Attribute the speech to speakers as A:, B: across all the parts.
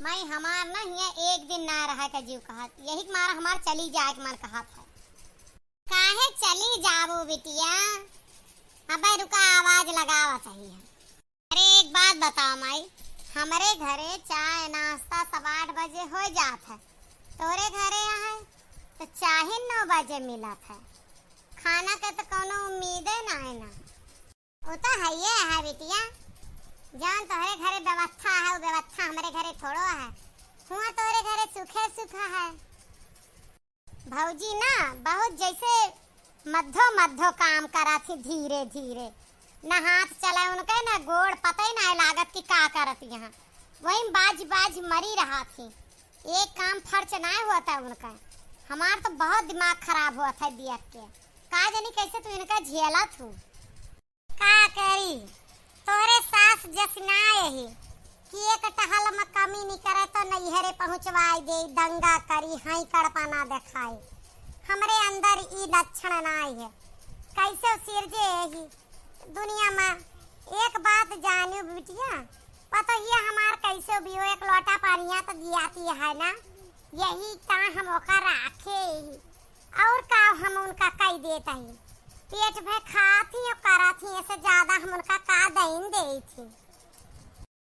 A: मैं हमार ना हिया एक दिन ना रहा का जीव कहत यही के मारा हमार चली जाए के मन कहत है। काहे चली जाबो बिटिया? अबे रुका आवाज लगावा चाहिए। अरे एक बात बताओ माई, हमारे घरे चाय नाश्ता 8 बजे हो जात है, तोरे घरे है तो चाहे 9 बजे मिलत है। खाना के तो कोनो उम्मीदे ना है ना। वो तो है बिटिया, जान तोहरे घरे व्यवस्था है, वो व्यवस्था हमारे घरे थोड़ो है। हुआ तोहरे घरे सुखे सुखा है। भौजी ना बहुत जैसे मध्यो मध्यो काम करा थी, धीरे धीरे ना हाथ चला उनके ना गोड़, पता ही ना लागत कि का करत यहाँ। वही बाज बाज मरी रहा थी, एक काम फर्च ना हुआ था उनका। हमार तो बहुत दिमाग खराब हुआ था देख के। का जानी कैसे तू इनका झेला थू। का करी तोरे सास जसना यही कि एक टहल में कमी नहीं करे तो नैहरे पहुंचवाई दे, दंगा करी, हाई कड़पाना दिखाई। हमरे अंदर ई लक्षण नाई है। कैसे सिरजे यही दुनिया में। एक बात जानियो बिटिया, पता ही हमार कैसे भी हो, एक लोटा पानिया तो दियाती है ना, यही ता हम ओकर राखे ही और का हम उनका कई देता ही। पेट भर खाती और कराती, ऐसे ज्यादा हम उनका का दईन दे थी।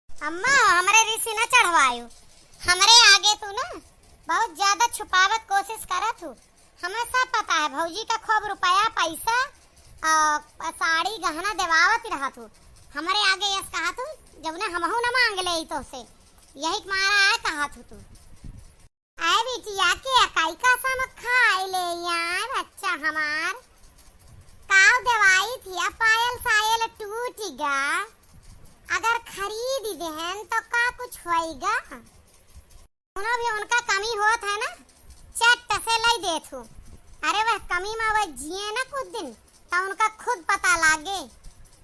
A: अम्मा हमरे रिसी न चढ़वायो, हमरे आगे तू ना बहुत ज्यादा छुपावत कोशिश करत हूँ। हमें सब पता है भौजी का खूब रुपया पैसा साड़ी गहना देवावत रहा तू। हमारे आगे यस कहा तू जब ने हमहू न मांग ले तो से यही मारा है कहा तू। आए बिटिया के अकाई का सम खाए ले यार, अच्छा हमार काव दवाई थी, पायल सायल टूट गा, अगर खरीद देहन तो का कुछ होएगा। उन्हों भी उनका कमी होत है ना, चट से लाई देथू। अरे वह कमी में वह जिए ना कुछ दिन तो उनका खुद पता लागे,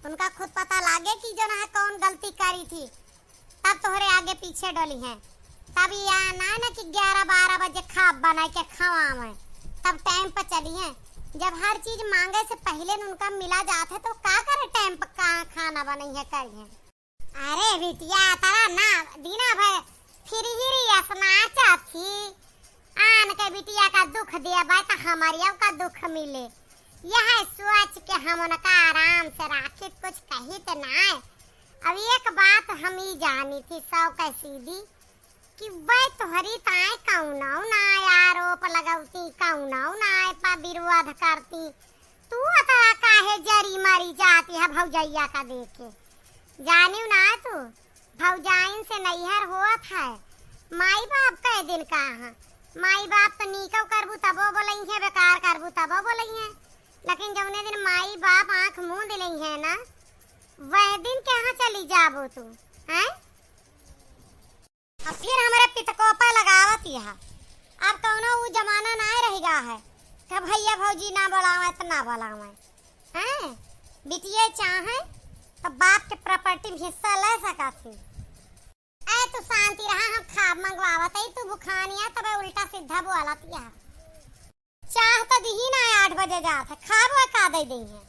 A: उनका खुद पता लागे कि जो ना कौन गलती करी थी, तब तोहरे आगे पीछे डली है। तब या ना कि 11-12 बजे खाब बना के खवावे, तब टाइम पर चली है। जब हर चीज मांगे से पहले उनका मिला जाता है तो का करे टाइम पर का खाना बनाई है कर है। अरे बिटिया तारा ना दीना भाई फिर ही असनाचा थी आन के बिटिया का दुख दिया बात हमारिया का दुख मिले, यह सोच के हम उनका आराम से राखी कुछ कही तो ना। अब एक बात हम ही जानी थी सौ का सीधी कि वह तोहरी ताए कौनाऊ ना आरोप लगावती, कौनाऊ ना पा विरोध करती। तू अतरा काहे जरी मरी जाती है भौजैया का देखे। जानियो ना तू भौजाइन से नैहर होत है, माई बाप कह दिन का है। माई बाप तो नीकव करबू तबो बोलई है, बेकार करबू तबो बोलई है, लेकिन जौने दिन माई बाप आंख मुंह दिलई है ना, वह दिन कहाँ चली जाबो तू हैं? अब फिर हमारे पितकोपा लगावत यह। अब कौनो वो जमाना ना रहेगा है कि भैया भौजी ना बोलावे तो ना बोलावे हैं। बिटिया चाहे तो बाप के प्रॉपर्टी में हिस्सा ले सका थी। ऐ तू शांति रहा, हम खाब मंगवावत है, तू बुखानिया तबे उल्टा सीधा बोलत यार। चाह तो दी ना 8 बजे जात है, खाब वे का दे दी है।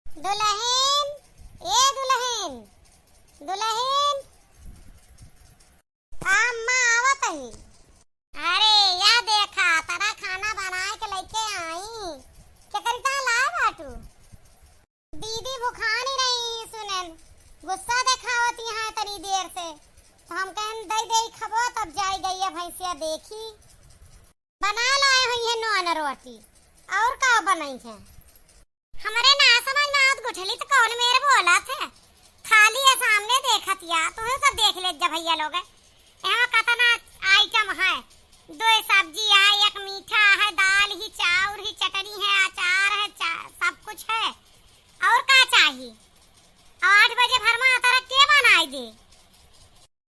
A: दुल्हन ए दुल्हन दुल्हन अम्मा आवत है। अरे या देखा तारा खाना बना के लेके आई, क्या करता ला बाटू। दीदी भुखानी नहीं सुनन, गुस्सा दिखावत यहाँ तनी देर से, तो हम कहन दई दई खबो तब जाई गई भैंसिया देखी। बना लाए हुई है नॉन रोटी और का बनाई है। हमारे ना समझ ना आत गुठली तो कौन मेरे बोला थे, खाली है सामने देखत या तुम्हें सब देख ले जब भैया लोग यहाँ कतना आइटम है, 2 सब्जी है, एक मीठा है, दाल ही चाउर ही चटनी है, अचार है, सब कुछ है और का चाहिए। 8 बजे भर में तारा के बनाई दे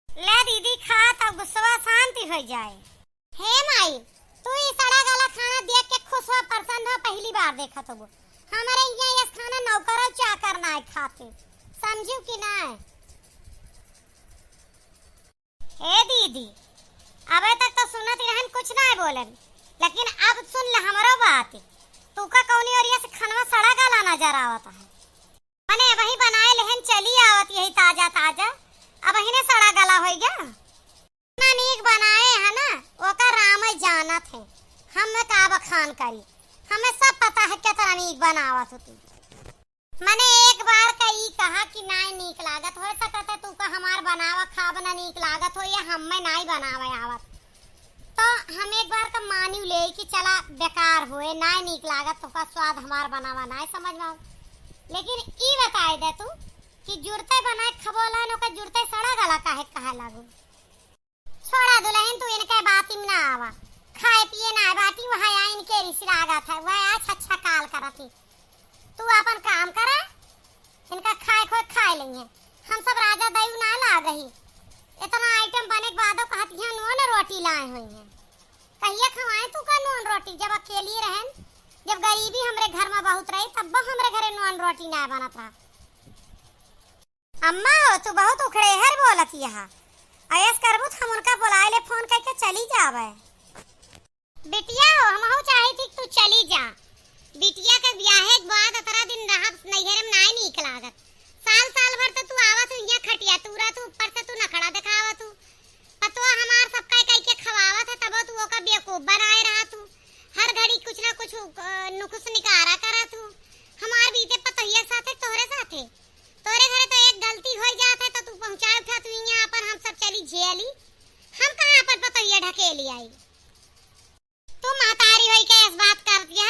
A: ले दीदी खा तो गुस्सा शांति हो जाए। हे माई तू ये सड़ा गला खाना देख के खुश हो, प्रसन्न हो, पहली बार देखा तो वो हमारे यहाँ ये खाना नौकर चाकर ना खाते, समझू कि ना। हे दीदी अबे तक तो सुनत रहन कुछ ना बोलन, लेकिन अब सुन ले हमारो बात। तू का कौनी और ये से खाना सड़ा गला नजर आवता है, मने वही बनाए लेहन चली आवत यही ताजा ताजा, अब ही ने सड़ा गला हो गया। थे, हम में का बखान करी, हमें सब पता है कितना नीक बनावत हो तू। मैंने एक बार कही कहा कि नाई नीक लागत हो सकत है तू का हमार बनावा खाब ना नीक लागत हो या हम में नाई बनावे आवत, तो हम एक बार का मानी ले कि चला बेकार होए नाई नीक लागत तो का स्वाद हमार बनावा नाई समझ में। लेकिन ई बताए दे तू कि जुरते बनाए खबोला नो का जुरते सड़ा गला काहे लागू। छोड़ा दुल्हन तू इनके बाती में ना आवा, खाए पिए ना बाटी वहां आ इनके रिश्ता आगा था वह आज अच्छा काल करती। तू अपन काम करा, इनका खाए खोए खाए लेंगे, हम सब राजा दयु ना ला गई। इतना आइटम बने के बाद कहती है नून रोटी लाए हुई हैं, कहिए खवाए तू का नून रोटी जब अकेली रहन, जब गरीबी हमरे घर में बहुत रही तब हमरे घरे नून रोटी ना बनत रहा। अम्मा हो तू बहुत उखड़े हर बोलत यहाँ, अयस करबू हम उनका बुलाए ले फोन करके चली जावे। बिटिया हो हम चाहे थी तू चली जा, बिटिया के ब्याह के बाद 18 दिन रहा नैहर में नाई नीक लागत, साल साल भर तो तू आवत तू यहाँ खटिया तूरा तू ऊपर से तू नखड़ा दिखावत तू पतो हमार सब कई के खवावत है तब तू ओका बेवकूफ बनाए रहा तू, हर घड़ी कुछ ना कुछ नुकुस निकारा करा तू। हमार बीते पतैया साथे तोहरे तोरे घरे तो एक गलती हो जात है तो तू पहुंचा उठा तू यहाँ अपन हम सब चली झेली, हम कहां अपन पतैया ढकेली आई। तू महतारी होई के इस बात कर दिया,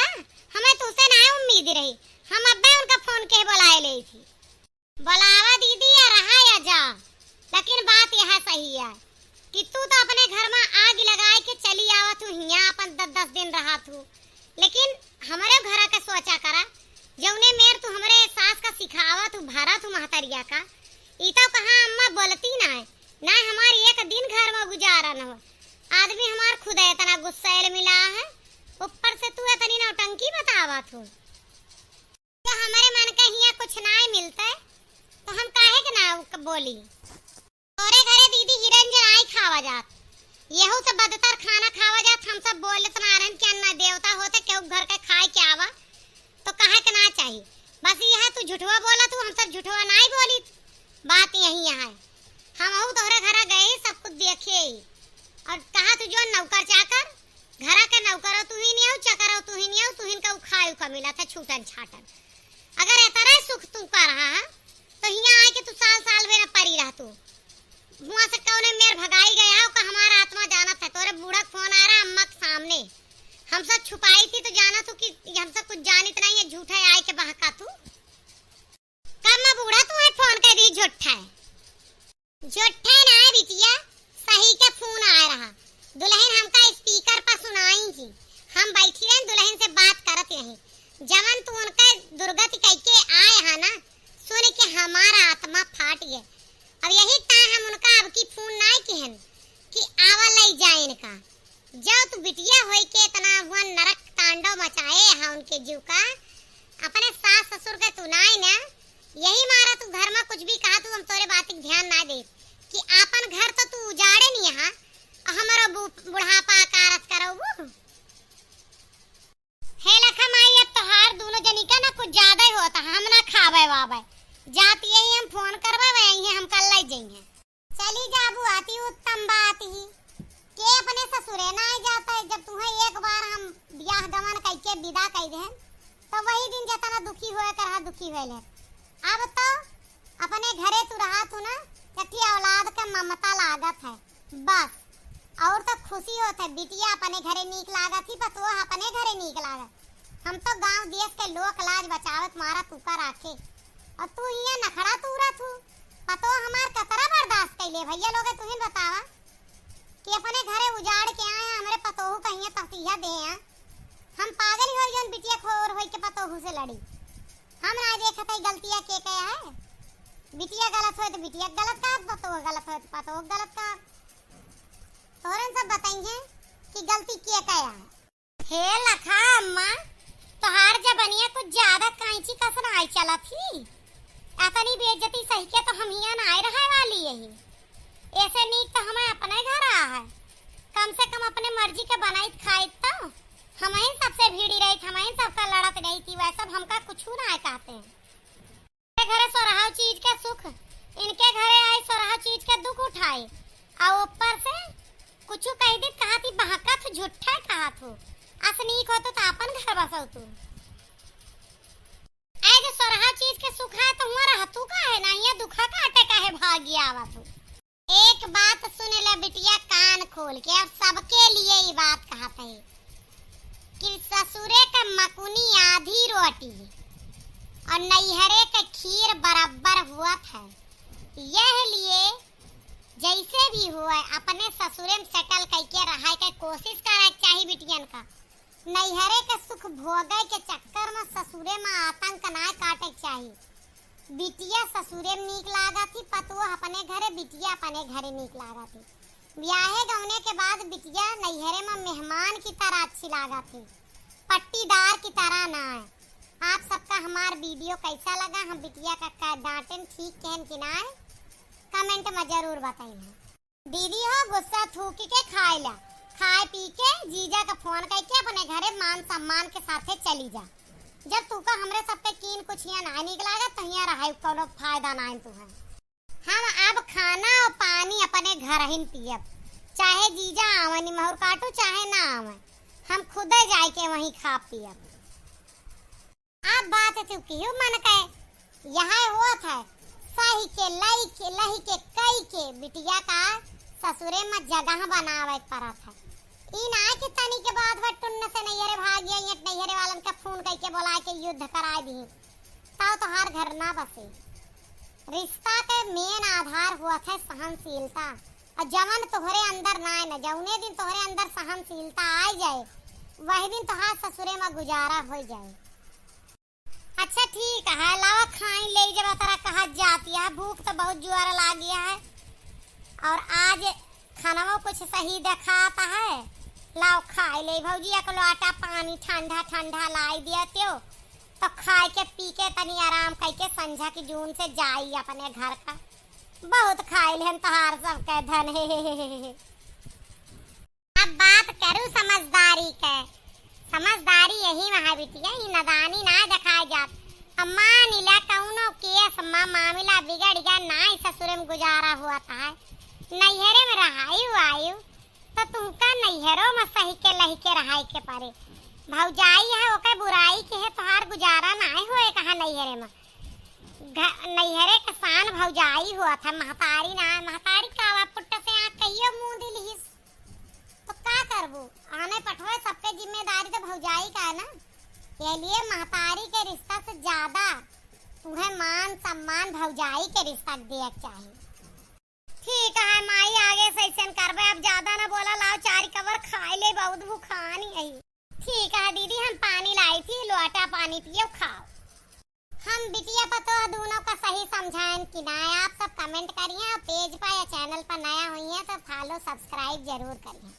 A: हमें तुझसे ना उम्मीद रही, हम अब्बे उनका फोन के बुलाए ले थी। बुलावा दीदी या रहा या जा, लेकिन बात यह सही है कि तू तो अपने घर में आग लगाए के चली आवा तू यहाँ अपन 10-10 दिन रहा तू, लेकिन हमारे घर का सोचा करा जौने मेर तू हमरे सास का सिखावा तू भरा तू महतरिया का, ई तो कहां अम्मा बोलती ना है ना हमारी एक दिन घर में गुजारा न हो। आदमी हमार खुद इतना गुस्सैल मिला है, ऊपर से तू इतनी नौटंकी बतावा तू। तो हमारे मन का हिया कुछ ना मिलता है तो हम काहे के ना बोली। तोरे घरे दीदी हिरंजन आई खावा जात, यहू से बदतर खाना खावा जात, हम सब बोलत ना रहन कि अन्ना देवता होते केहू घर के खाए के आवा तो काहे के ना चाहिए। बस यह तू झूठवा बोला तू, हम सब झूठवा ना ही बोली, बात यही है। हम तोहरे घर गए सब कुछ देखे और कहा तू जो नौकर चाकर घरा के नौकर तू ही नहीं हो, चकर हो तू ही नहीं हो, तू ही का खाए का मिला था छूटन छाटन। अगर इतना सुख तू कर रहा है तो यहाँ आके तू साल साल में परी रह तू वहां से कौने मेर भगाई गया हो का हमारा आत्मा जाना था। तोरे बूढ़ा फोन आ रहा अम्मा के सामने, हम सब छुपाई थी तो जाना तू कि हम सब कुछ जानित नहीं है, झूठा आए के बहका तू कब मैं बूढ़ा तू है फोन कर दी झूठा ना बिटिया, सही के फोन आ रहा। दुल्हन हमका स्पीकर पर सुनाई थी, हम बैठी रहे दुल्हन से बात करत रही, जवन तू उनका दुर्गति कह के आए है ना सुन के हमारा आत्मा फाट गया। अब यही ता हम उनका अब की फोन नहीं कहन कि आवा ले जाए इनका, जब तू बिटिया होई के इतना हुआ नरक तांडव मचाए है उनके जीव का, अपने सास ससुर के तू नहीं ना, यही मारा तू घर में कुछ भी कहा तू हम तोरे बात की ध्यान ना दे कि अपन घर तो तू उजाड़े नहीं है हमारा बुढ़ापा कारत करबू। हे लखा माई अब तोहार दोनों जनी का ना कुछ ज्यादा ही होता, हम ना खावे वावे जाती यही हम फोन करवा यही हम कल ले जाएंगे। चली जाबू आती उत्तम बात ही के अपने ससुरे ना आ जाता है, जब तुम्हें एक बार हम ब्याह गमन कह के विदा कह दे तो वही दिन जितना दुखी होए कर दुखी होले। अब तो अपने घरे तू रहा तू ना कटी औलाद का ममता लागत है बस, और तो खुशी होत है बिटिया अपने घरे नीक लागत ही पतो अपने घरे नीक लागत। हम तो गांव देश के लोक लाज बचावत मारा तू का राखे और तू यहाँ नखड़ा तूरा तू पतो हमार कतरा बर्दाश्त कैले भैया लोग तू ही बतावा कि अपने घरे उजाड़ के आए हमारे पतोहू कहिए तसिया दे हम पागल हो जन बिटिया खोर होई के पतोहू से लड़ी। हम ना देखत है गलतियां के कया है, बिटिया गलत हो तो बिटिया गलत का, पतोह गलत हो तो पतोह गलत का, तोरन सब बताइए कि गलती के कया है। हे लखा अम्मा तोहार जबनिया कुछ ज्यादा कांची कसर आई चला थी, अपनी बेइज्जती सही के तो हम यहाँ ना आए रहे वाली यही, ऐसे नीक तो हमें अपने घर आ है, कम से कम अपने मर्जी के बनाई खाई तो हमें सबसे भीड़ी रही, हमें सबका लड़त रही थी, वैसा हमका कुछ ना आए कहते हैं। घरे सोरहा चीज के सुख इनके घरे आई सोरहा चीज के दुख उठाए और ऊपर से कुछ कह दी कहा थी बहका झूठा कहा तू असनीक हो तो अपन घर बसो तू ऐ जो सोरहा चीज के सुखा है तो हुआ रहा तू का है ना ये दुखा काटे का है भागी आवा तू। एक बात सुन ले बिटिया कान खोल के अब सबके लिए ये बात कहते हैं कि ससुरे का मकुनी आधी रोटी और नैहरे का खीर बराबर हुआ था। यह लिए जैसे भी हुआ अपने ससुरे में सेटल करके रहा के कोशिश करे चाहिए बिटियन का। नैहरे के सुख भोगे के चक्कर में ससुरे में आतंक ना काटे चाहिए। बिटिया ससुरे में नीक लागा थी पतुआ अपने घरे बिटिया अपने घरे नीक लागा थी। ब्याहे गौने के बाद बिटिया नैहरे में मेहमान की तरह अच्छी लागा थी पट्टीदार की तरह ना है। आप सबका हमार वीडियो कैसा लगा हम बिटिया का डांटन ठीक कहन कि ना है कमेंट में जरूर बताइए। दीदी हो गुस्सा थूक के खाए ला खाए पी के जीजा का फोन करके अपने घरे मान सम्मान के साथे चली जा। जब तू का हमरे सब पे कीन कुछ यहाँ ना निकलागा तो यहाँ रहा कोनो फायदा ना तू है। हम अब खाना और पानी अपने घर ही पियब चाहे जीजा आवे निमहुर काटू चाहे ना आवे हम खुद जाए के वहीं खा पियब। अब बात तू क्यों मन के यहाँ हुआ था सही के लही के कई के बिटिया का ससुरे में जगह बनावे पड़ा था। इन आए के तनी के बाद वह टुन्न से नैहरे भाग गया ये नैहरे वालन का फोन करके बोला के युद्ध कराए दी ताऊ तो हर घर ना बसे। रिश्ता के मेन आधार हुआ था सहनशीलता और जवन तोहरे अंदर ना न जौने दिन तोहरे अंदर सहनशीलता आ जाए वही दिन तोहार ससुरे में गुजारा हो जाए। अच्छा ठीक है लावा खाई ले जब तरह कहा जाती है भूख तो बहुत जोर ला गया है और आज खाना में कुछ सही दिखाता है लाओ खाए ले भौजी एक लोटा पानी ठंडा ठंडा लाई दिया तो खाए के पी के तनी आराम करके संझा की जून से जाई अपने घर का बहुत खाए ले तोहार सब के धन हे। अब बात करूं समझदारी के समझदारी यही वहाँ बिटिया ही नदानी ना दिखाए जात। अम्मा नीला कौनो केस मामला बिगड़ गया ना ही ससुरे में गुजारा हुआ था नैहरे में रहायु आयु तो तुमका नैहरों में सही के लही के रहाई के पारे भौजाई है ओके बुराई के है तोहार गुजारा ना होए कहा नैहरे में नैहरे के शान भौजाई हुआ था महतारी ना महतारी कावा पुट्टा से आँख कहियो मुंह दिलिस तो का करबू आने पठवे सबके जिम्मेदारी तो भौजाई का है ना। ये लिए महतारी के रिश्ता से ज्यादा तुम्हें मान सम्मान भौजाई के रिश्ता दिया चाहिए। ठीक है माई आगे से ऐसे करबे अब ज्यादा ना बोला लाओ चार कवर खाए ले बहुत भूखानी है। ठीक है दीदी हम पानी लाई थी लोटा पानी पियो खाओ। हम बिटिया पतो दोनों का सही समझाएं कि ना आप सब कमेंट करिए और पेज पर या चैनल पर नया हुई है तो फॉलो सब्सक्राइब जरूर करिए।